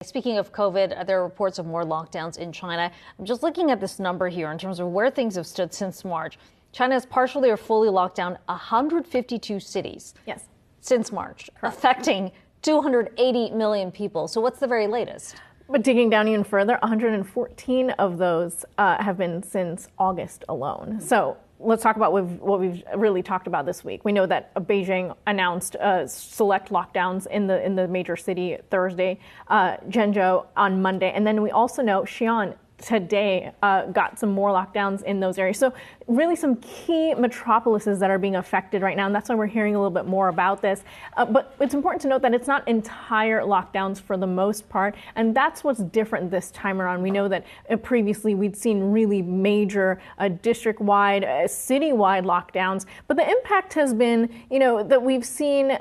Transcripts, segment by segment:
Speaking of COVID, there are reports of more lockdowns in China. I'm just looking at this number here in terms of where things have stood since March. China has partially or fully locked down 152 cities. Yes. Since March, affecting 280 million people. So what's the very latest? But digging down even further, 114 of those have been since August alone. So let's talk about what we've really talked about this week. We know that Beijing announced select lockdowns in the major city Thursday, Zhengzhou on Monday, and then we also know Xi'an today got some more lockdowns in those areas. So really some key metropolises that are being affected right now, and that's why we're hearing a little bit more about this. But it's important to note that it's not entire lockdowns for the most part, and that's what's different this time around. We know that previously we'd seen really major district-wide, city-wide lockdowns, but the impact has been, that we've seen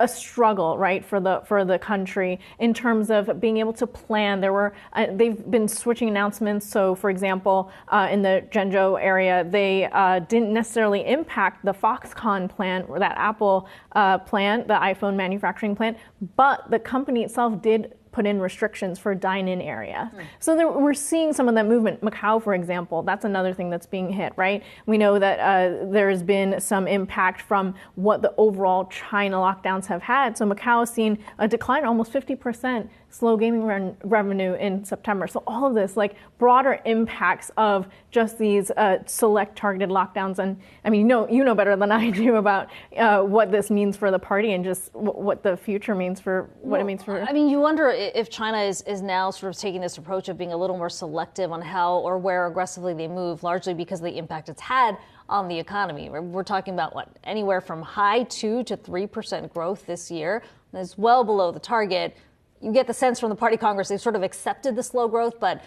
a struggle, right, for the country in terms of being able to plan. They've been switching announcements. So, for example, in the Zhengzhou area, they didn't necessarily impact the Foxconn plant or that Apple plant, the iPhone manufacturing plant, but the company itself did put in restrictions for dine-in area. So we're seeing some of that movement. Macau, for example, that's another thing that's being hit, right? We know that there's been some impact from what the overall China lockdowns have had. So Macau has seen a decline, almost 50% slow gaming revenue in September. So all of this, like broader impacts of just these select targeted lockdowns. And I mean, you know better than I do about what this means for the party and just what the future means for what it means for. I mean, you wonder if China is now sort of taking this approach of being a little more selective on how or where aggressively they move, largely because of the impact it's had on the economy. We're talking about anywhere from high 2 to 3% growth this year. That's well below the target. You get the sense from the party Congress they've sort of accepted the slow growth, but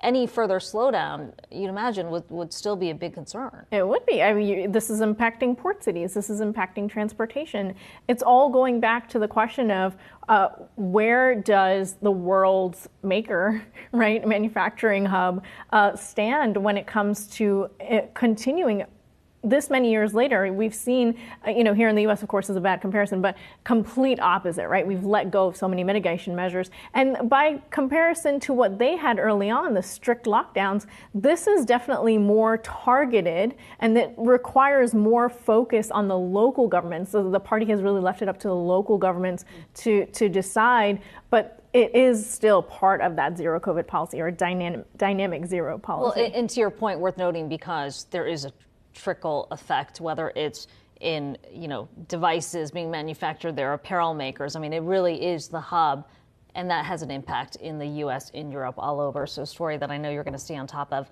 any further slowdown, you'd imagine, would still be a big concern. It would be. I mean, this is impacting port cities. This is impacting transportation. It's all going back to the question of where does the world's maker, right, manufacturing hub, stand when it comes to continuing. This many years later, we've seen, here in the U.S., of course, is a bad comparison, but complete opposite, right? We've let go of so many mitigation measures. And by comparison to what they had early on, the strict lockdowns, this is definitely more targeted and that requires more focus on the local governments. So the party has really left it up to the local governments to decide. But it is still part of that zero COVID policy or dynamic zero policy. Well, and to your point, worth noting because there is a trickle effect, whether it's in, devices being manufactured, their apparel makers. I mean, it really is the hub, and that has an impact in the U.S., in Europe, all over. So a story that I know you're going to stay on top of.